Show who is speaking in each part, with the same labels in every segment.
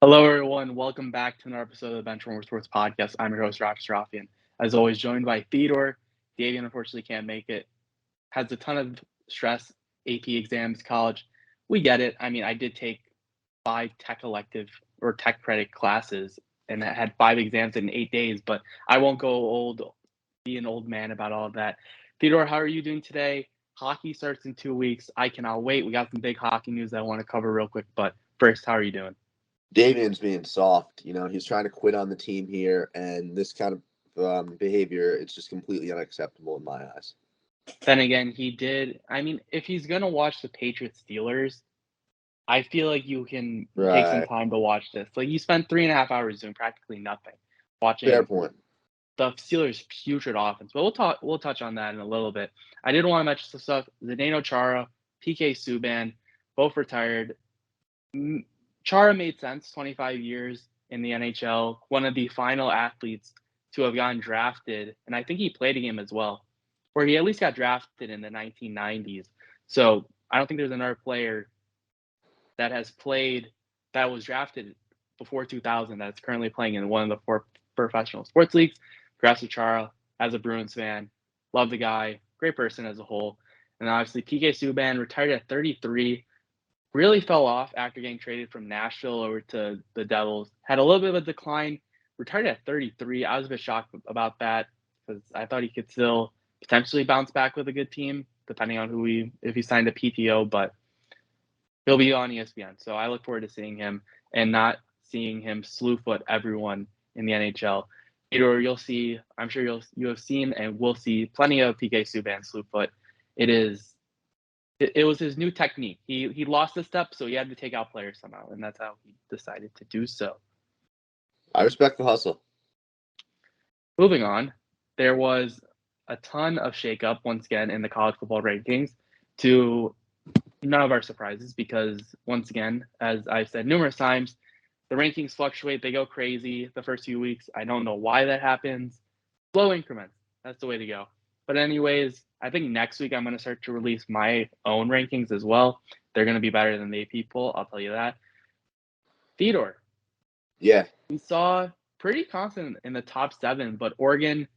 Speaker 1: Hello, everyone. Welcome back to another episode of the Benchwarmer Sports podcast. I'm your host, Raffi, and as always, joined by Theodore. Davian unfortunately can't make it. Has a ton of stress, AP exams, college. We get it. I mean, I did take 5 tech credit classes, and I had 5 exams in 8 days. But I won't be an old man about all of that. Theodore, how are you doing today? Hockey starts in 2 weeks. I cannot wait. We got some big hockey news that I want to cover real quick. But first, how are you doing?
Speaker 2: Davian's being soft. He's trying to quit on the team here, and this kind of behavior, it's just completely unacceptable in my eyes.
Speaker 1: Then again, he did. I mean, if he's gonna watch the Patriots Steelers, I feel like you can take some
Speaker 2: Right.
Speaker 1: time to watch this. Like you spent 3.5 hours doing practically nothing,
Speaker 2: Fair
Speaker 1: watching
Speaker 2: point.
Speaker 1: the Steelers' putrid offense. But we'll touch on that in a little bit. I did want to mention some stuff. Zdeno Chara, P.K. Subban, both retired. Chara made sense. 25 years in the NHL, one of the final athletes to have gotten drafted, and I think he played a game as well, or he at least got drafted in the 1990s. So I don't think there's another player that has played that was drafted before 2000 that's currently playing in one of the 4 professional sports leagues. Congrats to Chara as a Bruins fan. Love the guy. Great person as a whole. And obviously, PK Subban retired at 33. Really fell off after getting traded from Nashville over to the Devils. Had a little bit of a decline. Retired at 33. I was a bit shocked about that because I thought he could still potentially bounce back with a good team, depending on if he signed a PTO. But he'll be on ESPN, so I look forward to seeing him and not seeing him slew foot everyone in the NHL. Or you'll see, I'm sure you have seen and will see plenty of PK Subban slew foot. It was his new technique. He lost a step, so he had to take out players somehow, and that's how he decided to do so.
Speaker 2: I respect the hustle.
Speaker 1: Moving on, there was a ton of shakeup once again in the college football rankings to none of our surprises because once again, as I've said numerous times, the rankings fluctuate. They go crazy the first few weeks. I don't know why that happens. Slow increments. That's the way to go. But anyways, I think next week I'm going to start to release my own rankings as well. They're going to be better than they people. I'll tell you that. Theodore.
Speaker 2: Yeah.
Speaker 1: We saw pretty constant in the top 7, but Oregon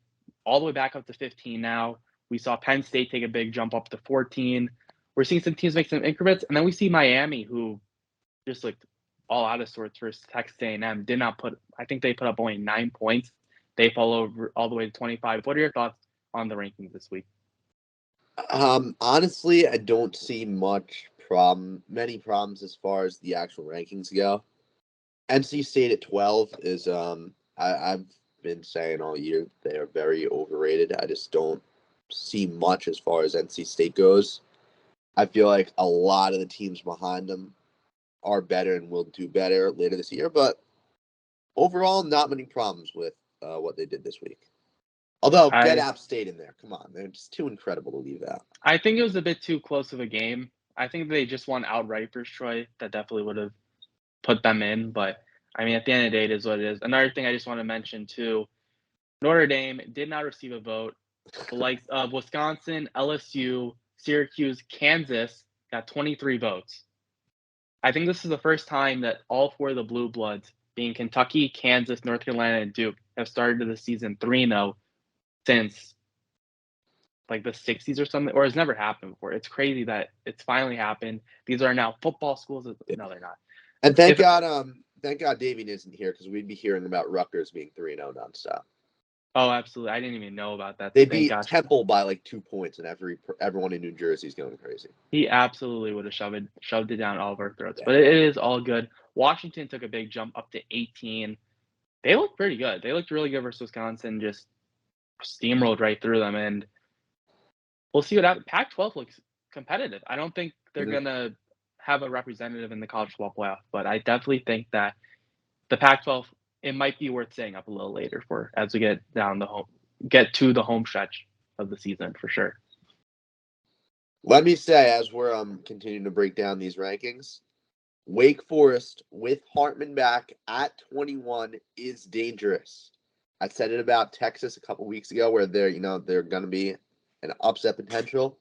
Speaker 1: all the way back up to 15 now. We saw Penn State take a big jump up to 14. We're seeing some teams make some increments, and then we see Miami, who just looked all out of sorts versus Texas A&M. Did not put. I think they put up only 9 points. They fall over all the way to 25. What are your thoughts on the rankings this week?
Speaker 2: Honestly, I don't see many problems as far as the actual rankings go. NC State at 12 is I've been saying all year they are very overrated. I just don't see much as far as NC State goes. I feel like a lot of the teams behind them are better and will do better later this year, but overall, not many problems with what they did this week. Although, get App State in there. Come on. They're just too incredible to leave out.
Speaker 1: I think it was a bit too close of a game. I think they just won outright versus Troy. That definitely would have put them in. But, I mean, at the end of the day, it is what it is. Another thing I just want to mention, too, Notre Dame did not receive a vote. The likes of Wisconsin, LSU, Syracuse, Kansas got 23 votes. I think this is the first time that all 4 of the Blue Bloods, being Kentucky, Kansas, North Carolina, and Duke, have started the season 3-0 since like the 60s or something, or has never happened before. It's crazy that it's finally happened. These are now football schools. No, they're not.
Speaker 2: And thank God Davian isn't here because we'd be hearing about Rutgers being 3-0 nonstop.
Speaker 1: Oh, absolutely. I didn't even know about that.
Speaker 2: They beat Temple by like 2 points, and everyone in New Jersey is going crazy.
Speaker 1: He absolutely would have shoved it down all of our throats. Yeah. But it is all good. Washington took a big jump up to 18. They looked pretty good. They looked really good versus Wisconsin, just steamrolled right through them. And we'll see what happens. Pac-12 looks competitive. I don't think they're going to have a representative in the college football playoff, but I definitely think that the Pac-12, it might be worth staying up a little later for as we get to the home stretch of the season for sure.
Speaker 2: Let me say, as we're continuing to break down these rankings, Wake Forest with Hartman back at 21 is dangerous. I said it about Texas a couple weeks ago, where they're going to be an upset potential.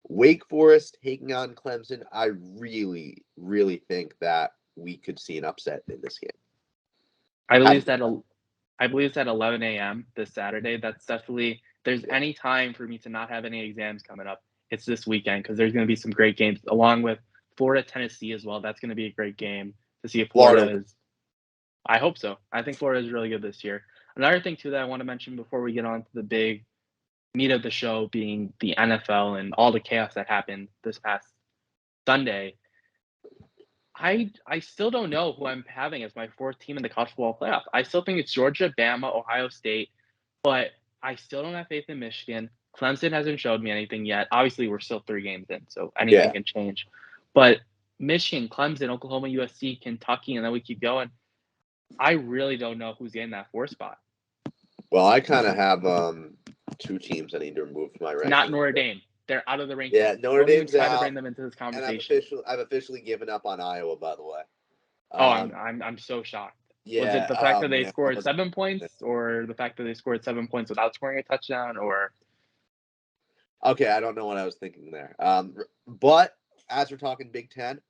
Speaker 2: Wake Forest taking on Clemson, I really, really think that we could see an upset in this game.
Speaker 1: I believe it's at 11 a.m. this Saturday. That's definitely – there's any time for me to not have any exams coming up, it's this weekend because there's going to be some great games along with Florida, Tennessee as well. That's going to be a great game to see if Florida is – I hope so. I think Florida is really good this year. Another thing, too, that I want to mention before we get on to the big meat of the show being the NFL and all the chaos that happened this past Sunday, I still don't know who I'm having as my fourth team in the college football playoff. I still think it's Georgia, Bama, Ohio State, but I still don't have faith in Michigan. Clemson hasn't showed me anything yet. Obviously, we're still 3 games in, so anything can change. But Michigan, Clemson, Oklahoma, USC, Kentucky, and then we keep going. I really don't know who's getting that 4th spot.
Speaker 2: Well, I kind of have 2 teams I need to remove from my ranking.
Speaker 1: Not Notre Dame. They're out of the ranking.
Speaker 2: Yeah, Notre Dame's
Speaker 1: try
Speaker 2: out.
Speaker 1: To bring them into this conversation.
Speaker 2: And I've officially given up on Iowa, by the way.
Speaker 1: I'm so shocked.
Speaker 2: Yeah,
Speaker 1: was it the fact that they scored 7 points, or the fact that they scored 7 points without scoring a touchdown, or?
Speaker 2: Okay, I don't know what I was thinking there. But as we're talking Big Ten,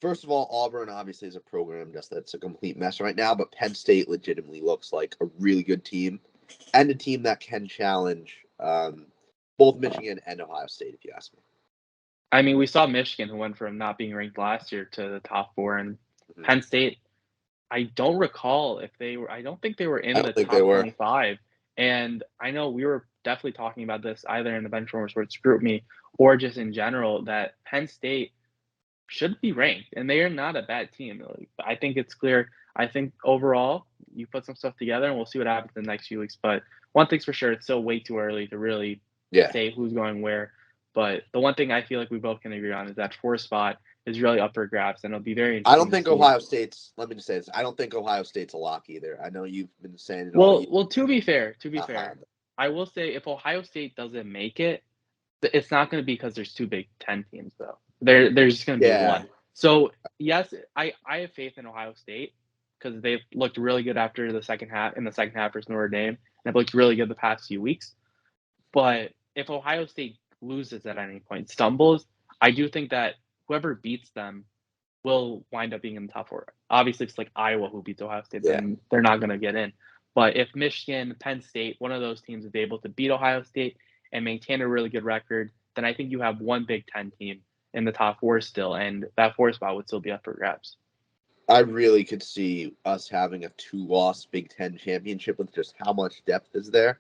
Speaker 2: first of all, Auburn obviously is a program that's a complete mess right now, but Penn State legitimately looks like a really good team and a team that can challenge both Michigan and Ohio State, if you ask me.
Speaker 1: I mean, we saw Michigan, who went from not being ranked last year to the top 4, and Penn State, I don't recall if they were – I don't think they were in the top 25. And I know we were definitely talking about this either in the Benchwarmer Sports group me or just in general, that Penn State should be ranked, and they are not a bad team. I think it's clear. I think overall, you put some stuff together, and we'll see what happens in the next few weeks. But one thing's for sure, it's still way too early to really say who's going where. But the one thing I feel like we both can agree on is that 4th spot is really up for grabs, and it'll be very interesting.
Speaker 2: I don't think Ohio State's – let me just say this. I don't think Ohio State's a lock either. I know you've been saying it all year.
Speaker 1: Well, to be fair, I will say if Ohio State doesn't make it, it's not going to be because there's 2 Big Ten teams, though. There's just going to be one. So, yes, I have faith in Ohio State because they've looked really good after the second half versus Notre Dame, and they've looked really good the past few weeks. But if Ohio State loses at any point, stumbles, I do think that whoever beats them will wind up being in the top 4. Obviously, it's like Iowa who beats Ohio State, then they're not going to get in. But if Michigan, Penn State, one of those teams is able to beat Ohio State and maintain a really good record, then I think you have one Big Ten team in the top 4 still, and that 4th spot would still be up for grabs.
Speaker 2: I really could see us having a 2-loss Big Ten championship with just how much depth is there.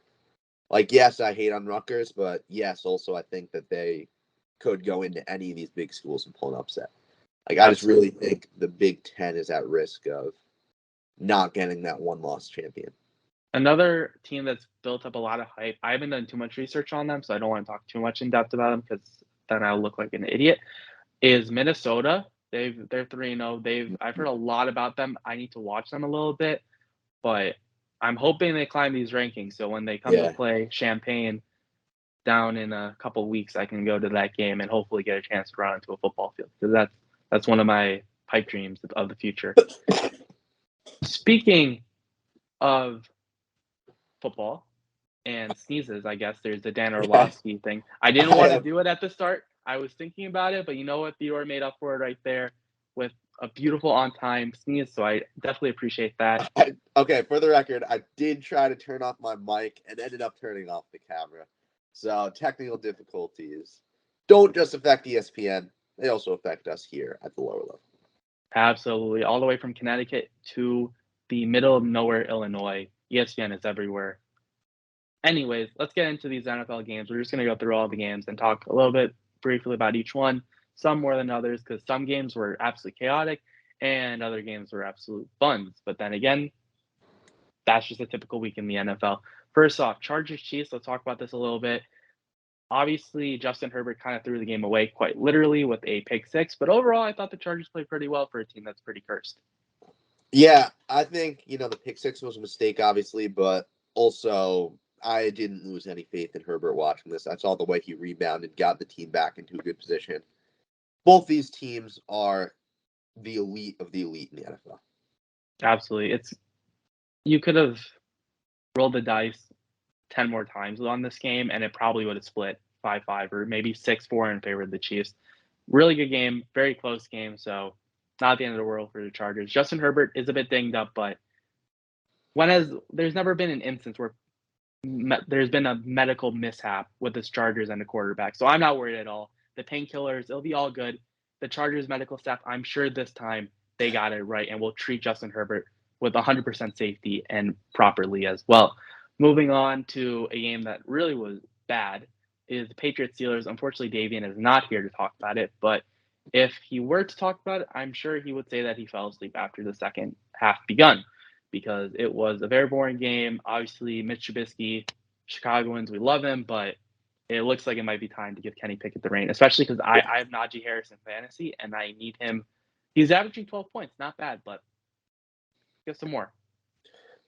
Speaker 2: Like, yes, I hate on Rutgers, but yes, also I think that they could go into any of these big schools and pull an upset. Like, I just really think the Big Ten is at risk of not getting that 1-loss champion.
Speaker 1: Another team that's built up a lot of hype, I haven't done too much research on them, so I don't want to talk too much in depth about them because then I'll look like an idiot, is Minnesota. They're 3-0. I've heard a lot about them. I need to watch them a little bit, but I'm hoping they climb these rankings. So when they come to play Champaign down in a couple of weeks, I can go to that game and hopefully get a chance to run into a football field because that's one of my pipe dreams of the future. Speaking of football and sneezes, I guess there's the Dan Orlovsky thing. I didn't want to do it at the start. I was thinking about it, but you know what? Theodore made up for it right there with a beautiful on-time sneeze, so I definitely appreciate that.
Speaker 2: Okay, for the record, I did try to turn off my mic and ended up turning off the camera. So technical difficulties don't just affect ESPN. They also affect us here at the lower level.
Speaker 1: Absolutely. All the way from Connecticut to the middle of nowhere, Illinois. ESPN is everywhere. Anyways, let's get into these NFL games. We're just going to go through all the games and talk a little bit briefly about each one, some more than others, because some games were absolutely chaotic and other games were absolute buns. But then again, that's just a typical week in the NFL. First off, Chargers-Chiefs, let's talk about this a little bit. Obviously, Justin Herbert kind of threw the game away quite literally with a pick 6, but overall, I thought the Chargers played pretty well for a team that's pretty cursed.
Speaker 2: Yeah, I think, the pick 6 was a mistake, obviously, but also I didn't lose any faith in Herbert watching this. I saw the way he rebounded, got the team back into a good position. Both these teams are the elite of the elite in the NFL.
Speaker 1: Absolutely. You could have rolled the dice 10 more times on this game, and it probably would have split 5-5 or maybe 6-4 in favor of the Chiefs. Really good game, very close game. So Not the end of the world for the Chargers. Justin Herbert is a bit dinged up, but there's never been an instance where there's been a medical mishap with the Chargers and the quarterback. So I'm not worried at all. The painkillers, it'll be all good. The Chargers medical staff, I'm sure this time they got it right and will treat Justin Herbert with 100% safety and properly as well. Moving on to a game that really was bad is the Patriots Steelers. Unfortunately, Davian is not here to talk about it, but if he were to talk about it, I'm sure he would say that he fell asleep after the second half begun because it was a very boring game. Obviously, Mitch Trubisky, Chicagoans, we love him, but it looks like it might be time to give Kenny Pickett the reign, especially because I have Najee Harris in fantasy and I need him. He's averaging 12 points, not bad, but get some more.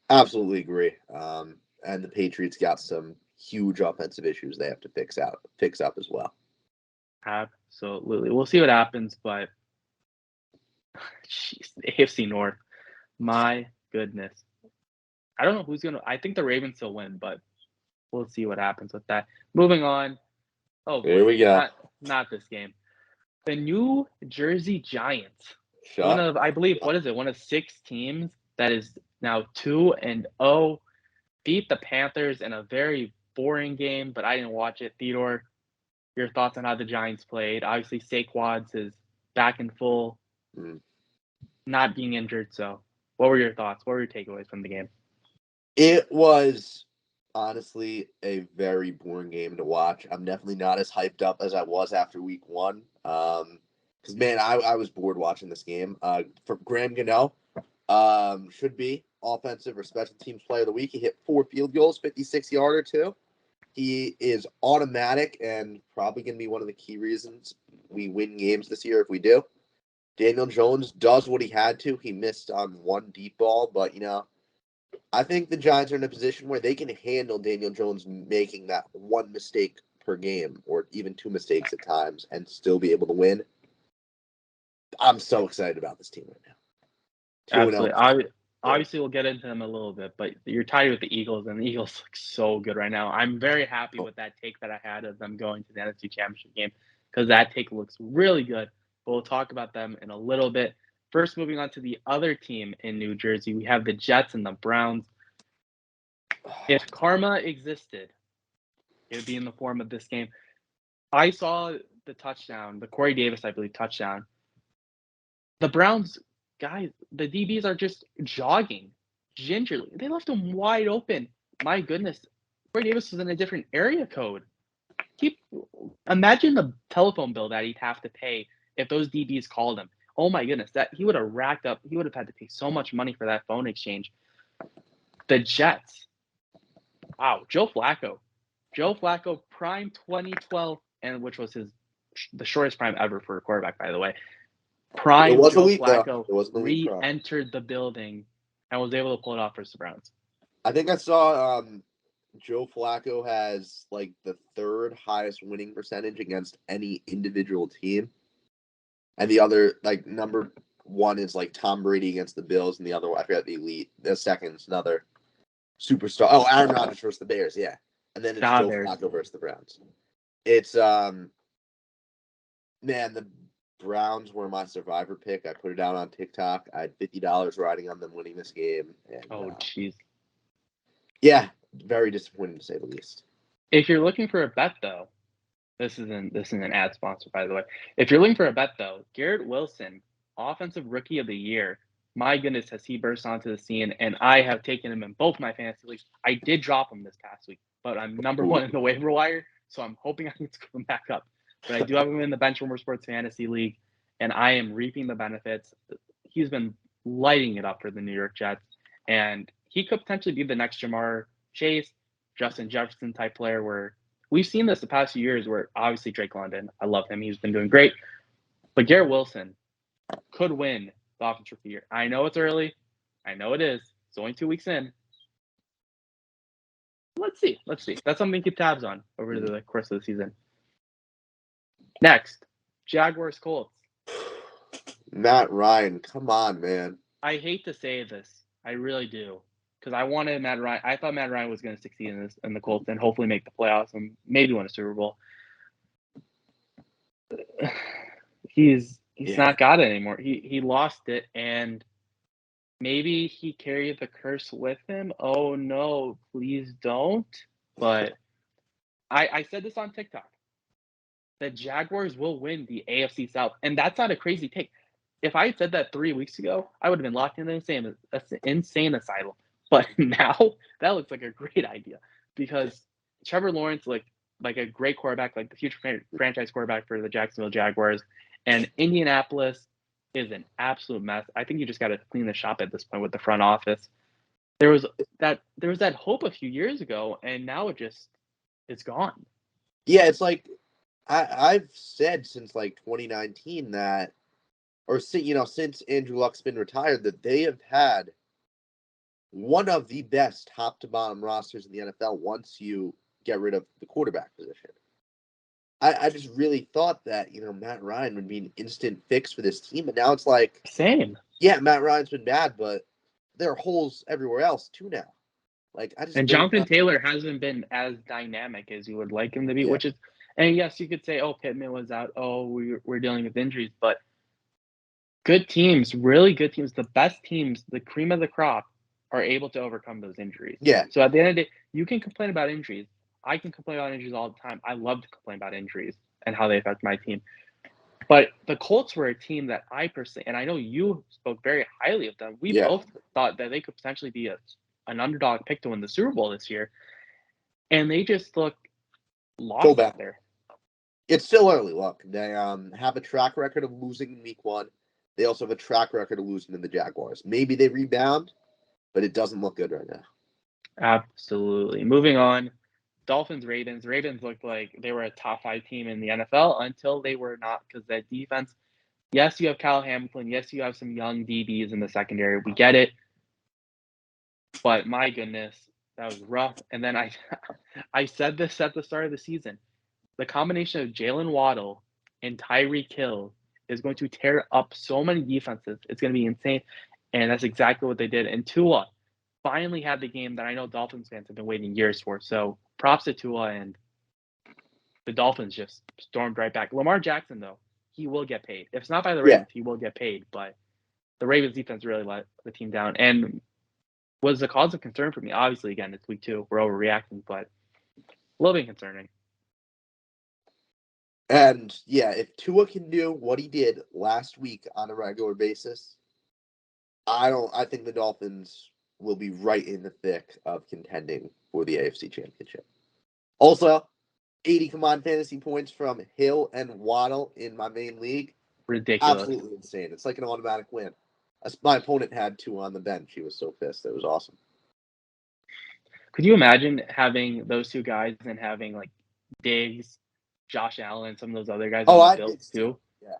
Speaker 2: Absolutely agree. And the Patriots got some huge offensive issues they have to fix up as well.
Speaker 1: Absolutely. We'll see what happens, but jeez, the AFC North, my goodness. I don't know who's going to – I think the Ravens will win, but we'll see what happens with that. Moving on. Oh, boy.
Speaker 2: Here we go.
Speaker 1: Not this game. The New Jersey Giants.
Speaker 2: Shut
Speaker 1: One of, I believe, what is it? One of 6 teams that is now 2-0. Beat the Panthers in a very boring game, but I didn't watch it. Theodore, your thoughts on how the Giants played? Obviously, Saquon's is back in full, not being injured. So, what were your thoughts? What were your takeaways from the game?
Speaker 2: It was honestly a very boring game to watch. I'm definitely not as hyped up as I was after week 1. Because, man, I was bored watching this game. For Graham Gano, should be offensive or special teams player of the week. He hit 4 field goals, 56-yarder too. He is automatic and probably going to be one of the key reasons we win games this year if we do. Daniel Jones does what he had to. He missed on 1 deep ball, but, I think the Giants are in a position where they can handle Daniel Jones making that 1 mistake per game or even 2 mistakes at times and still be able to win. I'm so excited about this team right now.
Speaker 1: Absolutely. Obviously, we'll get into them a little bit, but you're tied with the Eagles, and the Eagles look so good right now. I'm very happy with that take that I had of them going to the NFC Championship game because that take looks really good. But we'll talk about them in a little bit. First, moving on to the other team in New Jersey, we have the Jets and the Browns. If karma existed, it would be in the form of this game. I saw the touchdown, the Corey Davis, I believe, touchdown. The Browns, guys, the DBs are just jogging gingerly. They left him wide open. My goodness, Corey Davis was in a different area code. Imagine the telephone bill that he'd have to pay if those DBs called him. Oh my goodness, that he would have racked up. He would have had to pay so much money for that phone exchange. The Jets. Wow, Joe Flacco, prime 2012, and which was the shortest prime ever for a quarterback, by the way. Prime Joe Flacco re-entered the building and was able to pull it off for the Browns.
Speaker 2: I think I saw Joe Flacco has like the 3rd highest winning percentage against any individual team. And the other, like, number 1 is like Tom Brady against the Bills, and the other one, I forgot the elite. The second is another superstar. Oh, Aaron Rodgers versus the Bears, yeah. And then it's Joe Flacco versus the Browns. It's man, the Browns were my survivor pick. I put it out on TikTok. I had $50 riding on them winning this game. And,
Speaker 1: jeez.
Speaker 2: Yeah, very disappointing to say the least.
Speaker 1: If you're looking for a bet, though, this isn't an ad sponsor, by the way. If you're looking for a bet, though, Garrett Wilson, Offensive Rookie of the Year. My goodness, has he burst onto the scene, and I have taken him in both my fantasy leagues. I did drop him this past week, but I'm number 1 in the waiver wire, so I'm hoping I can come back up. But I do have him in the Benchwarmer Sports Fantasy League, and I am reaping the benefits. He's been lighting it up for the New York Jets, and he could potentially be the next Jamar Chase, Justin Jefferson type player where we've seen this the past few years where obviously Drake London, I love him. He's been doing great. But Garrett Wilson could win the Offensive Rookie of the Year. I know it's early. I know it is. It's only 2 weeks in. Let's see. That's something to keep tabs on over the course of the season. Next, Jaguars Colts.
Speaker 2: Matt Ryan, come on, man.
Speaker 1: I hate to say this. I really do. Because I wanted Matt Ryan. I thought Matt Ryan was going to succeed in the Colts and hopefully make the playoffs and maybe win a Super Bowl. He's not got it anymore. He lost it, and maybe he carried the curse with him. Oh no, please don't. But I said this on TikTok. The Jaguars will win the AFC South, and that's not a crazy take. If I had said that 3 weeks ago, I would have been locked in an insane asylum. But now that looks like a great idea because Trevor Lawrence like a great quarterback, like the future franchise quarterback for the Jacksonville Jaguars, and Indianapolis is an absolute mess. I think you just got to clean the shop at this point with the front office. There was that hope a few years ago, and now it's gone.
Speaker 2: Yeah, it's like I've said since like 2019 that, or since Andrew Luck's been retired, that they have had one of the best top to bottom rosters in the NFL once you get rid of the quarterback position. I just really thought that, Matt Ryan would be an instant fix for this team. And now it's like,
Speaker 1: Same.
Speaker 2: yeah, Matt Ryan's been bad, but there are holes everywhere else too now. Like, I just
Speaker 1: And
Speaker 2: don't
Speaker 1: Jonathan
Speaker 2: know.
Speaker 1: Taylor hasn't been as dynamic as you would like him to be,
Speaker 2: Yeah.
Speaker 1: which is, and yes, you could say, oh, Pittman was out. Oh, we're dealing with injuries, but good teams, really good teams, the best teams, the cream of the crop, are able to overcome those injuries.
Speaker 2: Yeah.
Speaker 1: So at the end of the day, you can complain about injuries. I can complain about injuries all the time. I love to complain about injuries and how they affect my team. But the Colts were a team that I personally, and I know you spoke very highly of them. We both thought that they could potentially be an underdog pick to win the Super Bowl this year. And they just look lost out there.
Speaker 2: It's still early. Look, they have a track record of losing in week 1. They also have a track record of losing in the Jaguars. Maybe they rebound, but it doesn't look good right now.
Speaker 1: Absolutely. Moving on, Dolphins, Ravens. Ravens looked like they were a top 5 team in the NFL until they were not, because that defense, yes, you have Kyle Hamilton. Yes, you have some young DBs in the secondary. We get it. But my goodness, that was rough. And then I said this at the start of the season. The combination of Jalen Waddle and Tyreek Hill is going to tear up so many defenses. It's going to be insane. And that's exactly what they did. And Tua finally had the game that I know Dolphins fans have been waiting years for. So props to Tua, and the Dolphins just stormed right back. Lamar Jackson, though, he will get paid. If it's not by the Ravens, he will get paid. But the Ravens defense really let the team down and was a cause of concern for me. Obviously, again, it's week 2. We're overreacting, but a little bit concerning.
Speaker 2: And yeah, if Tua can do what he did last week on a regular basis, I think the Dolphins will be right in the thick of contending for the AFC Championship. Also, 80 combined fantasy points from Hill and Waddle in my main league.
Speaker 1: Ridiculous.
Speaker 2: Absolutely insane. It's like an automatic win. My opponent had 2 on the bench. He was so pissed. It was awesome.
Speaker 1: Could you imagine having those 2 guys and having like Diggs, Josh Allen, some of those other guys on the Bills too?
Speaker 2: Yeah.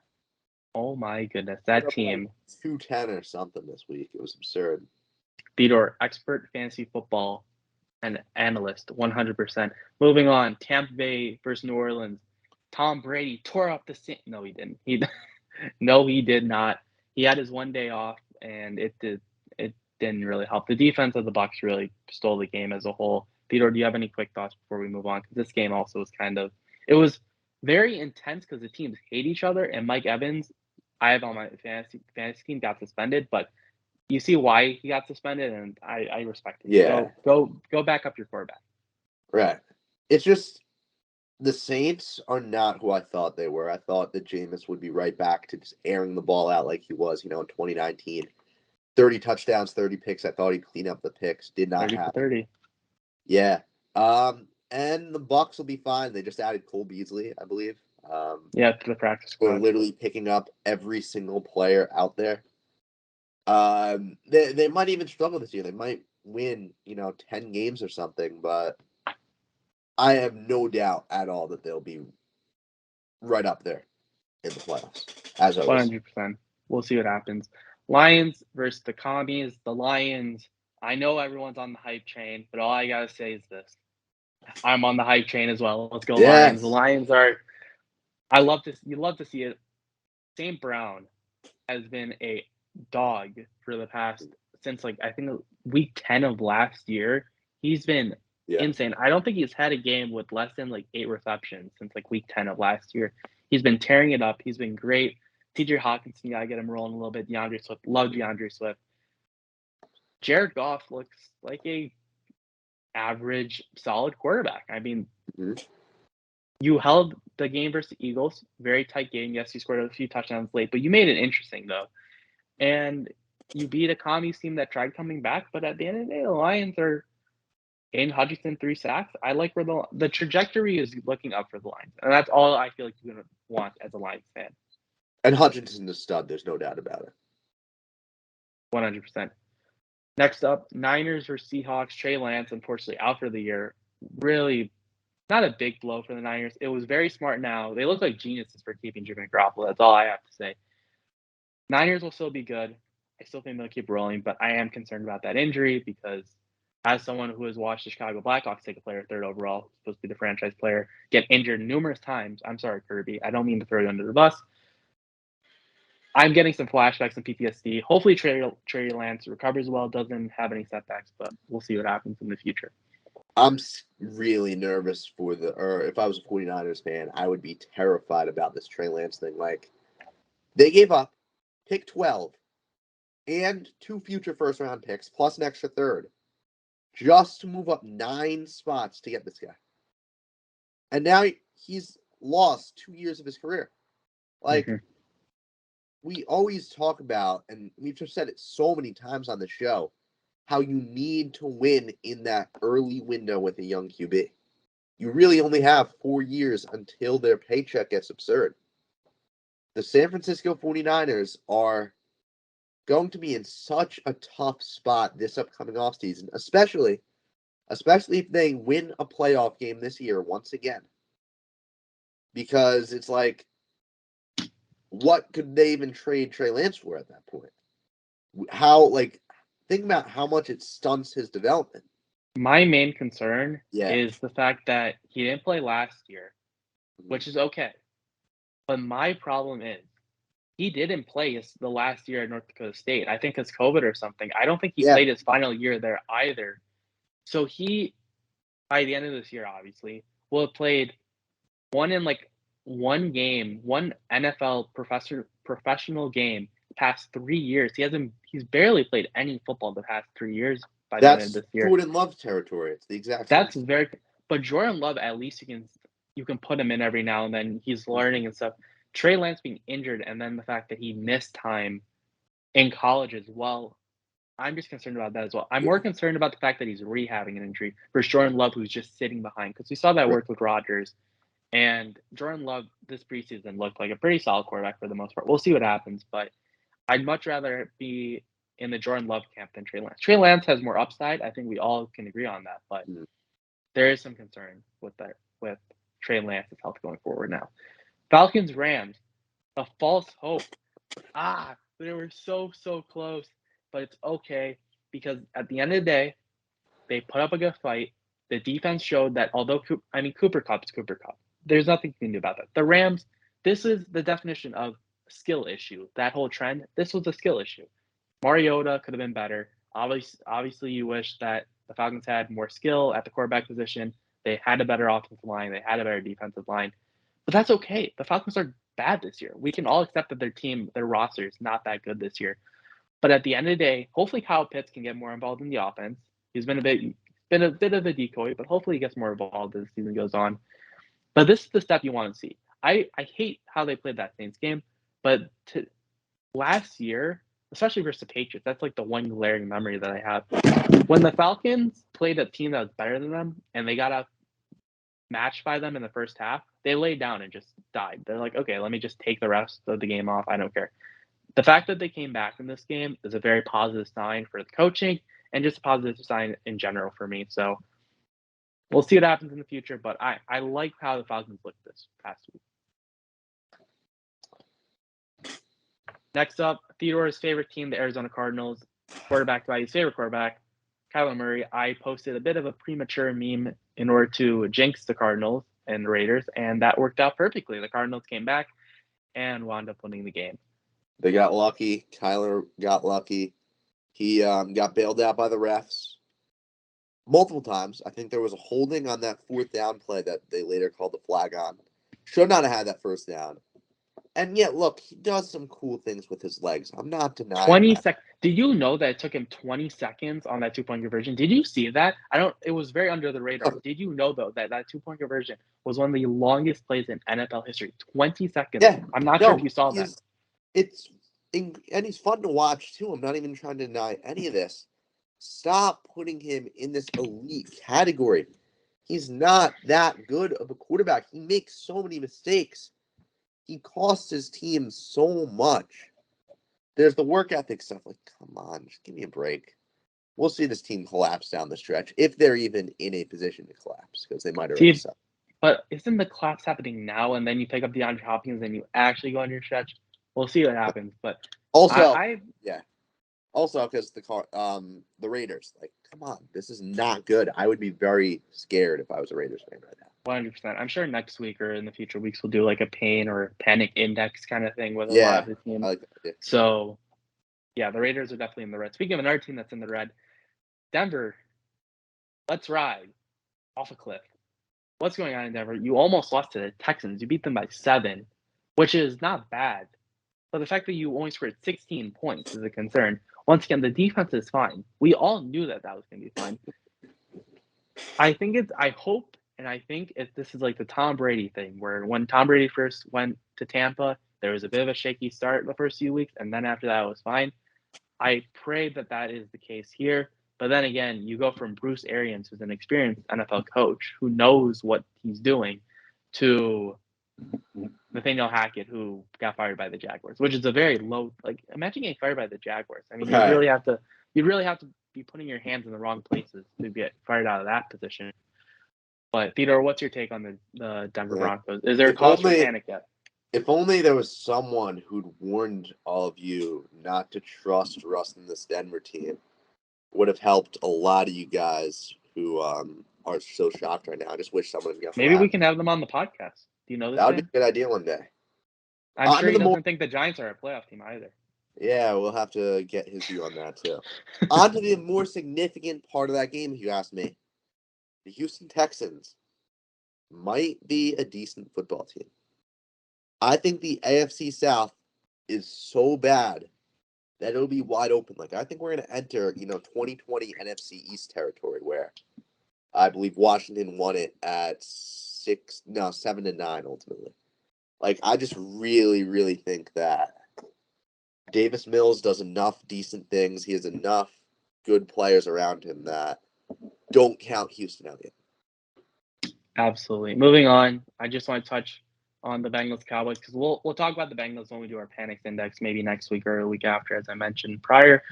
Speaker 1: Oh my goodness, that team.
Speaker 2: Like 210 or something this week. It was absurd.
Speaker 1: Theodore, expert fantasy football and analyst, 100%. Moving on, Tampa Bay versus New Orleans. Tom Brady tore up the Saints. No, he didn't. No, he did not. He had his one day off, and it didn't really help. The defense of the Bucs really stole the game as a whole. Theodore, do you have any quick thoughts before we move on? Because this game also was it was very intense because the teams hate each other, and Mike Evans, I have on my fantasy team, got suspended, but you see why he got suspended, and I respect it.
Speaker 2: Yeah.
Speaker 1: Go back up your quarterback.
Speaker 2: Right. It's just the Saints are not who I thought they were. I thought that Jameis would be right back to just airing the ball out like he was, in 2019. 30 touchdowns, 30 picks. I thought he'd clean up the picks. Did not
Speaker 1: 30
Speaker 2: happen.
Speaker 1: for 30.
Speaker 2: Yeah. And the Bucs will be fine. They just added Cole Beasley, I believe.
Speaker 1: To the practice squad.
Speaker 2: We're literally picking up every single player out there. They might even struggle this year. They might win, 10 games or something, but I have no doubt at all that they'll be right up there in the playoffs, as always.
Speaker 1: 100%. We'll see what happens. Lions versus the Commies. The Lions, I know everyone's on the hype train, but all I got to say is this. I'm on the hype train as well. Let's go, Lions. The Lions are – you love to see it. St. Brown has been a dog for the past – since, I think week 10 of last year. He's been insane. I don't think he's had a game with less than, 8 receptions since, week 10 of last year. He's been tearing it up. He's been great. TJ Hawkinson, you gotta get him rolling a little bit. DeAndre Swift, love DeAndre Swift. Jared Goff looks like a average, solid quarterback. I mean,
Speaker 2: Mhm.
Speaker 1: you held the game versus the Eagles, very tight game. Yes, you scored a few touchdowns late, but you made it interesting though. And you beat a commies team that tried coming back, but at the end of the day, the Lions are Aiden Hutchinson 3 sacks. I like where the trajectory is looking up for the Lions, and that's all I feel like you're gonna want as a Lions fan.
Speaker 2: And Hutchinson's a stud. There's no doubt about it.
Speaker 1: 100%. Next up, Niners versus Seahawks. Trey Lance, unfortunately, out for the year. Really not a big blow for the Niners. It was very smart now. They look like geniuses for keeping Jimmy Garoppolo. That's all I have to say. Niners will still be good. I still think they'll keep rolling, but I am concerned about that injury because as someone who has watched the Chicago Blackhawks take a player third overall, supposed to be the franchise player, get injured numerous times. I'm sorry, Kirby. I don't mean to throw you under the bus. I'm getting some flashbacks and PTSD. Hopefully Trey Lance recovers well, doesn't have any setbacks, but we'll see what happens in the future.
Speaker 2: I'm really nervous or if I was a 49ers fan, I would be terrified about this Trey Lance thing. Like, they gave up pick 12 and 2 future first-round picks plus an extra third just to move up 9 spots to get this guy. And now he's lost 2 years of his career. Like, we always talk about, and we've just said it so many times on the show, how you need to win in that early window with a young QB. You really only have 4 years until their paycheck gets absurd. The San Francisco 49ers are going to be in such a tough spot this upcoming offseason, especially if they win a playoff game this year once again. Because it's like, what could they even trade Trey Lance for at that point? Think about how much it stunts his development.
Speaker 1: My main concern
Speaker 2: Yeah.
Speaker 1: is the fact that he didn't play last year, which is okay. But my problem is he didn't play the last year at North Dakota State. I think it's COVID or something. I don't think he played his final year there either. So he, by the end of this year, obviously, will have played one game, one NFL professional game past 3 years. He's barely played any football the past 3 years by the end of this year.
Speaker 2: Jordan Love territory. It's the exact
Speaker 1: same. But Jordan Love, at least you can put him in every now and then. He's learning and stuff. Trey Lance being injured, and then the fact that he missed time in college as well, I'm just concerned about that as well. I'm more concerned about the fact that he's rehabbing an injury versus Jordan Love, who's just sitting behind, because we saw that work with Rodgers. And Jordan Love this preseason looked like a pretty solid quarterback for the most part. We'll see what happens, but I'd much rather be in the Jordan Love camp than Trey Lance. Trey Lance has more upside. I think we all can agree on that, but there is some concern with Trey Lance's health going forward now. Falcons Rams, a false hope. They were so close, but it's okay because at the end of the day, they put up a good fight. The defense showed that although Cooper Kupp is Cooper Kupp, there's nothing you can do about that. The Rams, this is the definition of skill issue. That whole trend, this was a skill issue. Mariota could have been better. Obviously, you wish that the Falcons had more skill at the quarterback position. They had a better offensive line. They had a better defensive line. But that's okay. The Falcons are bad this year. We can all accept that their roster is not that good this year. But at the end of the day, hopefully Kyle Pitts can get more involved in the offense. He's been a bit of a decoy, but hopefully he gets more involved as the season goes on. But this is the step you want to see. I hate how they played that Saints game, but last year, especially versus the Patriots, that's like the one glaring memory that I have. When the Falcons played a team that was better than them and they got outmatched by them in the first half, they laid down and just died. They're like, okay, let me just take the rest of the game off. I don't care. The fact that they came back in this game is a very positive sign for the coaching and just a positive sign in general for me. So we'll see what happens in the future, but I like how the Falcons looked this past week. Next up, Theodore's favorite team, the Arizona Cardinals, quarterback by his favorite quarterback, Kyler Murray. I posted a bit of a premature meme in order to jinx the Cardinals and the Raiders, and that worked out perfectly. The Cardinals came back and wound up winning the game.
Speaker 2: They got lucky. Kyler got lucky. He got bailed out by the refs multiple times. I think there was a holding on that 4th down play that they later called the flag on. Should not have had that 1st down. And yet, look, he does some cool things with his legs. I'm not denying
Speaker 1: 20
Speaker 2: that.
Speaker 1: seconds. Did you know that it took him 20 seconds on that 2-point conversion? Did you see that? It was very under the radar. Did you know, though, that 2-point conversion was one of the longest plays in NFL history? 20 seconds.
Speaker 2: Yeah,
Speaker 1: I'm not sure if
Speaker 2: no,
Speaker 1: you saw that.
Speaker 2: and he's fun to watch too. I'm not even trying to deny any of this. Stop putting him in this elite category. He's not that good of a quarterback. He makes so many mistakes. He costs his team so much. There's the work ethic stuff. Like, come on, just give me a break. We'll see this team collapse down the stretch if they're even in a position to collapse because they might already
Speaker 1: See,
Speaker 2: suck.
Speaker 1: but isn't the collapse happening now, and then you pick up DeAndre Hopkins and you actually go on your stretch? We'll see what happens. But
Speaker 2: Also,
Speaker 1: I
Speaker 2: yeah. Also, because the Raiders, like, come on, this is not good. I would be very scared if I was a Raiders fan right now.
Speaker 1: 100%. I'm sure next week or in the future weeks we'll do like a pain or panic index kind of thing with a lot
Speaker 2: Yeah,
Speaker 1: of the teams.
Speaker 2: I like that idea.
Speaker 1: So, yeah, the Raiders are definitely in the red. Speaking of another team that's in the red, Denver, let's ride off a cliff. What's going on in Denver? You almost lost to the Texans. You beat them by 7, which is not bad. But the fact that you only scored 16 points is a concern. Once again, the defense is fine. We all knew that was going to be fine. I hope, and I think if this is like the Tom Brady thing, where when Tom Brady first went to Tampa, there was a bit of a shaky start the first few weeks, and then after that, it was fine. I pray that is the case here. But then again, you go from Bruce Arians, who's an experienced NFL coach who knows what he's doing, to Nathaniel Hackett, who got fired by the Jaguars, which is a very low. Like, imagine getting fired by the Jaguars. I mean,
Speaker 2: Okay.
Speaker 1: you'd really have to be putting your hands in the wrong places to get fired out of that position. But Theodore, what's your take on the Denver Broncos? Is there a cause for panic yet?
Speaker 2: If only there was someone who'd warned all of you not to trust Russ in this Denver team, would have helped a lot of you guys who are so shocked right now. I just wish someone would get
Speaker 1: Maybe we can have them on the podcast. Do you know this
Speaker 2: That would be
Speaker 1: man?
Speaker 2: a good idea one day.
Speaker 1: I'm sure he doesn't think the Giants are a playoff team either.
Speaker 2: Yeah, we'll have to get his view on that too. On to the more significant part of that game, if you ask me. The Houston Texans might be a decent football team. I think the AFC South is so bad that it'll be wide open. Like, I think we're going to enter, 2020 NFC East territory where I believe Washington won it at 7-9 ultimately. Like, I just really, really think that Davis Mills does enough decent things. He has enough good players around him that don't count Houston out yet.
Speaker 1: Absolutely. Moving on, I just want to touch on the Bengals Cowboys because we'll talk about the Bengals when we do our panics index, maybe next week or a week after, as I mentioned prior.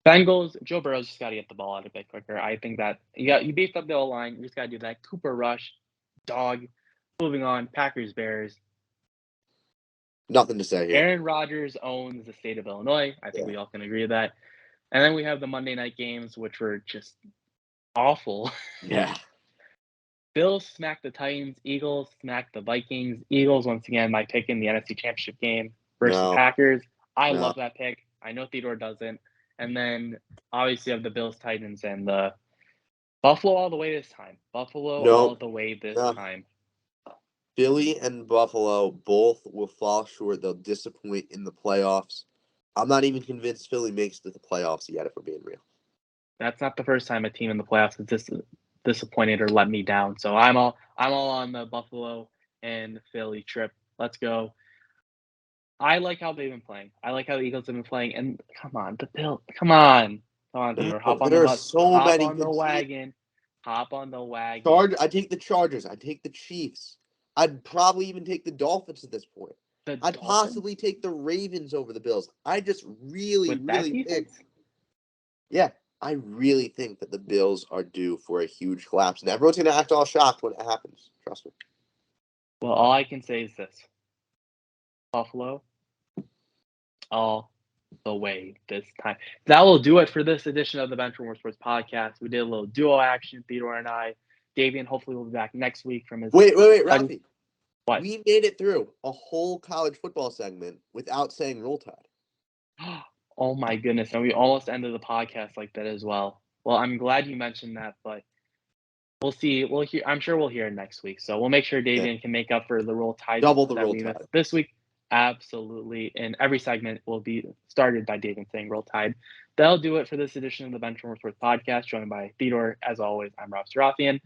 Speaker 1: Bengals, Joe Burrow's just got to get the ball out a bit quicker. I think that you beefed up the O-line. You just got to do that. Cooper Rush, dog. Moving on, Packers, Bears.
Speaker 2: Nothing to say here.
Speaker 1: Aaron Rodgers owns the state of Illinois. I think we all can agree with that. And then we have the Monday night games, which were just awful.
Speaker 2: Yeah.
Speaker 1: Bills smacked the Titans. Eagles smacked the Vikings. Eagles, once again, my pick in the NFC Championship game versus the Packers. I love that pick. I know Theodore doesn't. And then, obviously, you have the Bills, Titans, and the Buffalo all the way this time. All the way this time.
Speaker 2: Philly and Buffalo both will fall short. They'll disappoint in the playoffs. I'm not even convinced Philly makes it to the playoffs yet, if we're being real.
Speaker 1: That's not the first time a team in the playoffs has disappointed or let me down. So I'm all on the Buffalo and Philly trip. Let's go. I like how they've been playing. I like how the Eagles have been playing. And come on, the Bills. Come on, Theodore. Hop on the bus. Hop on the wagon. Hop on the wagon.
Speaker 2: I take the Chargers. I take the Chiefs. I'd probably even take the Dolphins at this point. I'd possibly take the Ravens over the Bills. I just really think. Yeah, I really think that the Bills are due for a huge collapse. And everyone's going to act all shocked when it happens. Trust me.
Speaker 1: Well, all I can say is this. Buffalo, all the way this time. That will do it for this edition of the Benchwarmer Sports podcast. We did a little duo action, Theodore and I. Davian hopefully will be back next week from his.
Speaker 2: Wait, Raffi.
Speaker 1: What?
Speaker 2: We made it through a whole college football segment without saying Roll Tide.
Speaker 1: Oh my goodness. And we almost ended the podcast like that as well. Well, I'm glad you mentioned that, but we'll see. We'll hear. I'm sure we'll hear next week. So we'll make sure Davian can make up for the Roll Tide
Speaker 2: Double the
Speaker 1: that
Speaker 2: Roll
Speaker 1: we missed
Speaker 2: Tide.
Speaker 1: this week. Absolutely. And every segment will be started by Davian saying Roll Tide. That'll do it for this edition of the Benchwarmer Sports podcast, joined by Theodore. As always, I'm Raffi and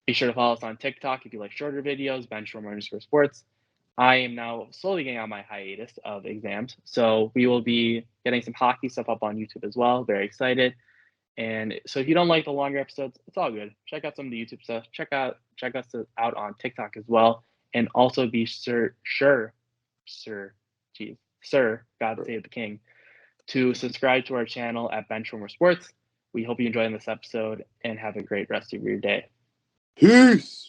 Speaker 1: be sure to follow us on TikTok if you like shorter videos, Benchwarmer_Sports. I am now slowly getting on my hiatus of exams, so we will be getting some hockey stuff up on YouTube as well. Very excited. And so if you don't like the longer episodes, it's all good. Check out some of the YouTube stuff. Check us out on TikTok as well. And also be sure, God save the king, to subscribe to our channel at Benchwarmer Sports. We hope you enjoyed this episode and have a great rest of your day.
Speaker 2: Peace.